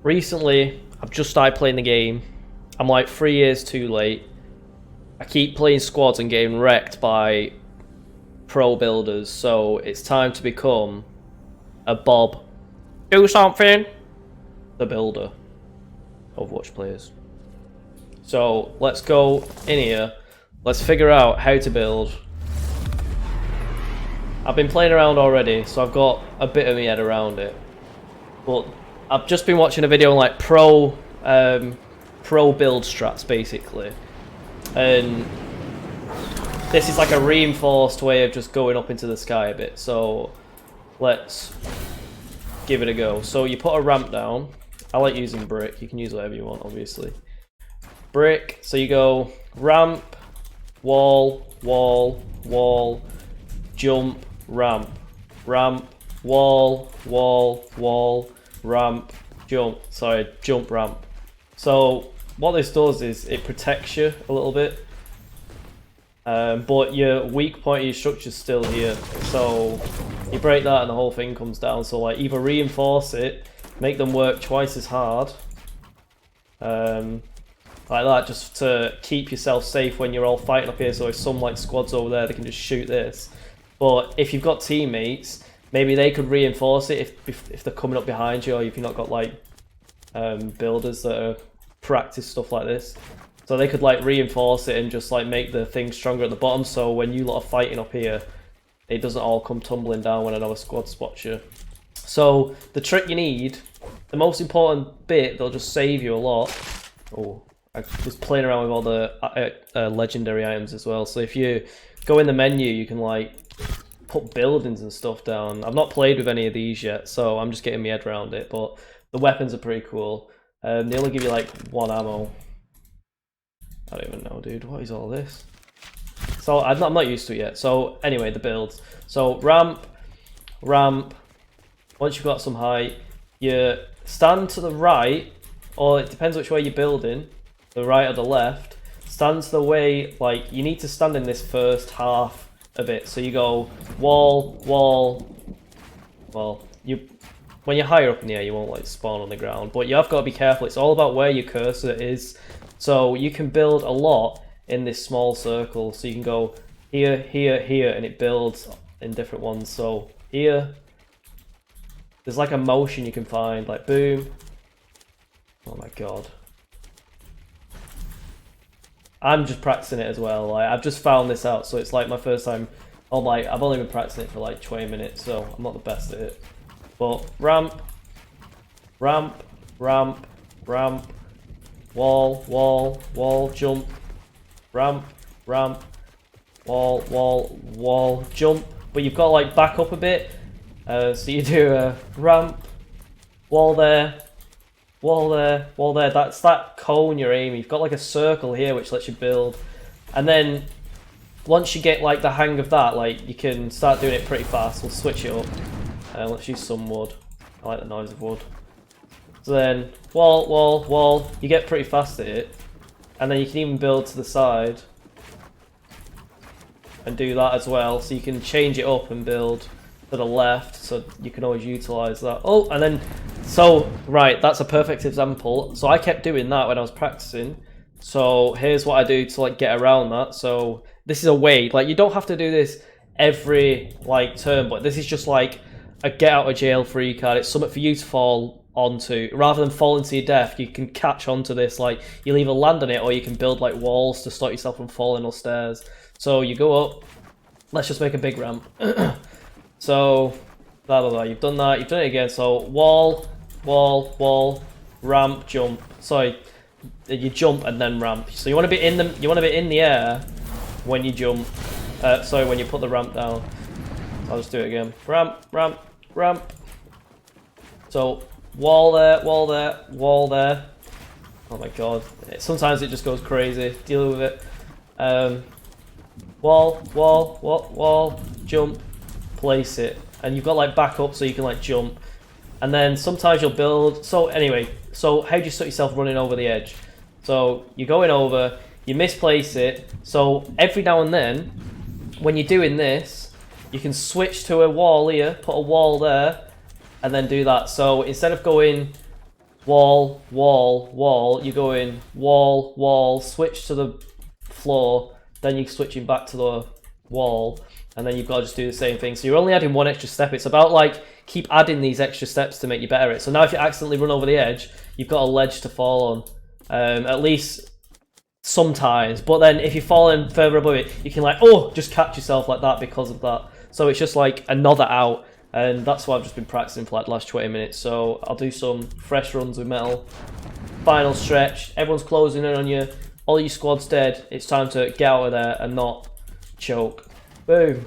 recently I've just started playing the game. I'm like 3 years too late. I keep playing squads and getting wrecked by pro builders, so it's time to become a Bob. Do something. The builder. Overwatch players. So let's go in here. Let's figure out how to build. I've been playing around already, so I've got a bit of my head around it. But I've just been watching a video on like pro build strats basically, and this is like a reinforced way of just going up into the sky a bit. So let's give it a go. So you put a ramp down. I like using brick. You can use whatever you want, obviously. Brick. So you go ramp, wall, wall, wall, jump, ramp, ramp, wall, wall, wall, ramp, jump. Sorry, jump, ramp. So what this does is it protects you a little bit, but your weak point of your structure is still here. So you break that and the whole thing comes down. So like either reinforce it, make them work twice as hard, like that, just to keep yourself safe when you're all fighting up here. So if some like squads over there, they can just shoot this. But if you've got teammates, maybe they could reinforce it if they're coming up behind you, or if you've not got like builders that are practice stuff like this. So they could like reinforce it and just like make the thing stronger at the bottom, so when you lot are fighting up here, it doesn't all come tumbling down when another squad spots you. So the trick you need, the most important bit that'll just save you a lot. Oh, I was playing around with all the legendary items as well. So if you go in the menu, you can like put buildings and stuff down. I've not played with any of these yet, so I'm just getting my head around it. But the weapons are pretty cool. They only give you like 1 ammo. I don't even know, dude. What is all this? So I'm not used to it yet. So anyway, the builds. So ramp, ramp. Once you've got some height, you stand to the right, or it depends which way you're building, the right or the left. Stand to the way, like, you need to stand in this first half of it. So you go wall, wall. Well, when you're higher up in the air, you won't like spawn on the ground, but you have got to be careful. It's all about where your cursor is. So you can build a lot in this small circle. So you can go here, here, here, and it builds in different ones. So here, there's like a motion you can find, like boom. Oh my god. I'm just practicing it as well. Like, I've just found this out, so it's like my first time. Oh my, I've only been practicing it for like 20 minutes, so I'm not the best at it. But ramp, ramp, ramp, ramp, wall, wall, wall, jump, ramp, ramp, wall, wall, wall, jump. But you've got to like back up a bit. So you do a ramp, wall there, wall there, wall there. That's that cone you're aiming. You've got like a circle here which lets you build. And then once you get like the hang of that, like you can start doing it pretty fast. We'll switch it up. Let's use some wood. I like the noise of wood. So then, wall, wall, wall. You get pretty fast at it. And then you can even build to the side. And do that as well. So you can change it up and build to the left. So you can always utilize that. Oh, and then, so, right, that's a perfect example. So I kept doing that when I was practicing. So here's what I do to like get around that. So this is a way, like you don't have to do this every like turn, but this is just like a get out of jail free card. It's something for you to fall onto. Rather than falling to your death, you can catch onto this. Like you'll either land on it or you can build like walls to stop yourself from falling or stairs. So you go up. Let's just make a big ramp. So blah blah blah. You've done that. You've done it again. So wall, wall, wall, ramp, jump. Sorry, you jump and then ramp. So you want to be in the air when you jump. Sorry, when you put the ramp down. I'll just do it again. Ramp, ramp, ramp. So wall there, wall there, wall there. Oh my god. Sometimes it just goes crazy. Deal with it. Wall, wall, wall, wall, jump, place it. And you've got like back up so you can like jump. And then sometimes you'll build. So anyway, so how do you stop yourself running over the edge? So you're going over, you misplace it. So every now and then, when you're doing this, you can switch to a wall here, put a wall there, and then do that. So instead of going wall, wall, wall. You go in wall, wall, switch to the floor, then you're switching back to the wall, and then you've got to just do the same thing. So you're only adding one extra step. It's about like keep adding these extra steps to make you better at it. So now if you accidentally run over the edge, you've got a ledge to fall on, at least sometimes. But then if you're falling further above it, you can like, oh, just catch yourself like that because of that. So it's just like another out. And that's what I've just been practicing for like the last 20 minutes. So I'll do some fresh runs with metal. Final stretch. Everyone's closing in on you. All your squad's dead. It's time to get out of there and not choke. Boom.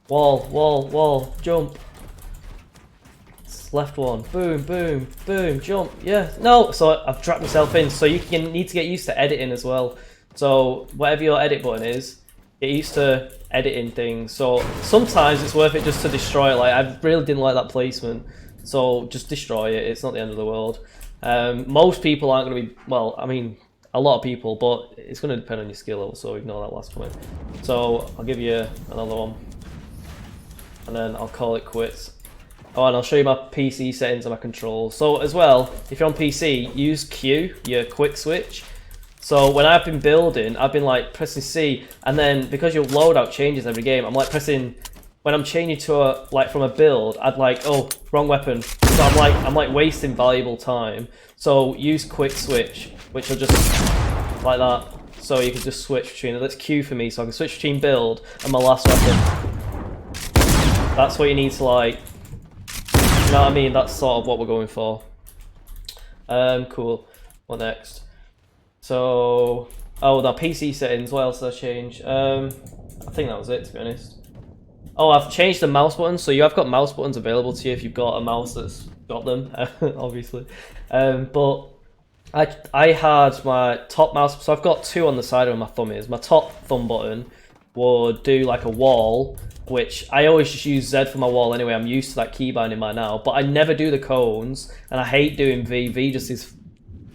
Wall, wall, wall. Jump. Left one. Boom, boom, boom. Jump. Yeah. No. So I've trapped myself in. So you need to get used to editing as well. So whatever your edit button is, get used to editing things. So sometimes it's worth it just to destroy it. Like I really didn't like that placement. So just destroy it. It's not the end of the world. Most people aren't going to be, well, I mean, a lot of people, but it's going to depend on your skill level, so ignore that last comment. So I'll give you another one, and then I'll call it quits. Oh, and I'll show you my PC settings and my controls. So as well, if you're on PC, use Q, your quick switch. So when I've been building, I've been like pressing C, and then because your loadout changes every game, I'm like pressing, when I'm changing to a, like from a build, I'd like, oh, wrong weapon. So I'm like wasting valuable time. So use quick switch, which will just like that. So you can just switch between it. That's Q for me, so I can switch between build and my last weapon. That's what you need to like, you know what I mean? That's sort of what we're going for. Cool. What next? So, oh, the PC settings, what else did I change? I think that was it, to be honest. Oh, I've changed the mouse buttons, so you have got mouse buttons available to you if you've got a mouse that's got them, obviously. But I had my top mouse, so I've got two on the side of where my thumb is. My top thumb button would do like a wall, which I always just use Z for my wall anyway. I'm used to that key binding by now, but I never do the cones, and I hate doing V. V just is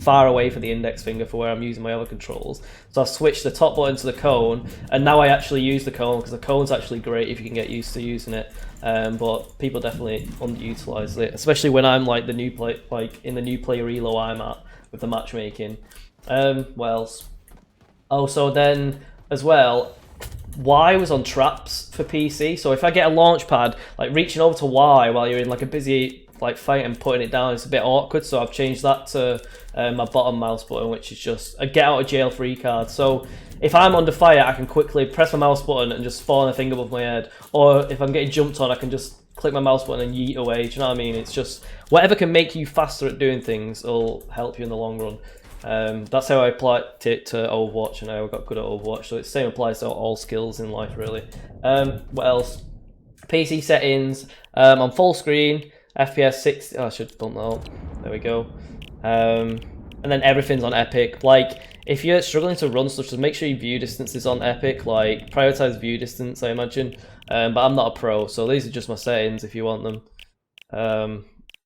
far away for the index finger for where I'm using my other controls. So I've switched the top button to the cone, and now I actually use the cone because the cone's actually great if you can get used to using it. But people definitely underutilize it, especially when I'm like the new play, like in the new player elo I'm at with the matchmaking. What else? Oh, so then as well, Y was on traps for PC. So if I get a launch pad, like reaching over to Y while you're in like a busy like fight and putting it down, it's a bit awkward. So I've changed that to my bottom mouse button, which is just a get out of jail free card. So if I'm under fire, I can quickly press my mouse button and just fall on a thing above my head. Or if I'm getting jumped on, I can just click my mouse button and yeet away. Do you know what I mean? It's just whatever can make you faster at doing things will help you in the long run. That's how I applied it to Overwatch, and I got good at Overwatch. So it's the same applies to all skills in life, really. What else? PC settings. On full screen, FPS 60. Oh, I should bump that up. There we go. And then everything's on epic. Like if you're struggling to run stuff, just make sure your view distance is on epic. Like prioritize view distance, I imagine. But I'm not a pro, so these are just my settings if you want them.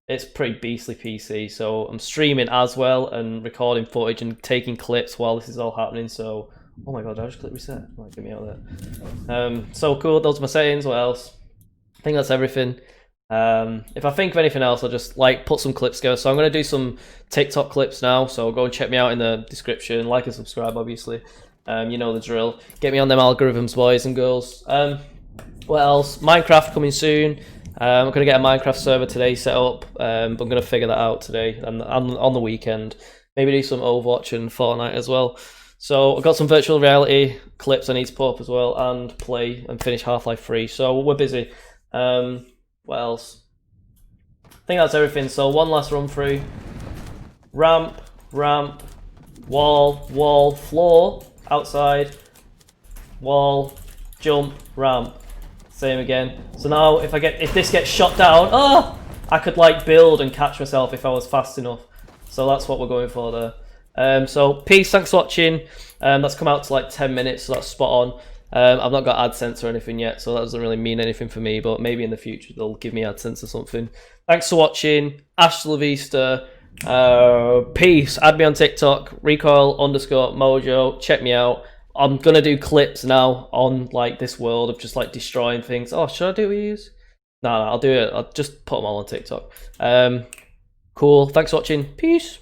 It's pretty beastly PC, so I'm streaming as well and recording footage and taking clips while this is all happening. So, oh my god, did I just click reset? Like, get me out of there. So cool, those are my settings. What else? I think that's everything. If I think of anything else, I'll just like put some clips together. So I'm going to do some TikTok clips now, so go and check me out in the description. Like and subscribe, obviously. You know the drill. Get me on them algorithms, boys and girls. What else? Minecraft coming soon. I'm going to get a Minecraft server today set up, but I'm going to figure that out today and on the weekend. Maybe do some Overwatch and Fortnite as well. So I've got some virtual reality clips I need to put up as well, and play and finish Half-Life 3. So we're busy. What else? I think that's everything. So one last run through. Ramp, ramp, wall, wall, floor, outside, wall, jump, ramp. Same again. So now if this gets shot down, I could like build and catch myself if I was fast enough. So that's what we're going for there. So peace, thanks for watching. That's come out to like 10 minutes, so that's spot on. I've not got AdSense or anything yet, so that doesn't really mean anything for me, but maybe in the future they'll give me AdSense or something. Thanks for watching. Ashe la vista. Peace. Add me on TikTok, Recoil_Mojo. Check me out. I'm gonna do clips now on like this world of just like destroying things. Oh, should I do what you use? No, I'll do it. I'll just put them all on TikTok. Cool. Thanks for watching. Peace.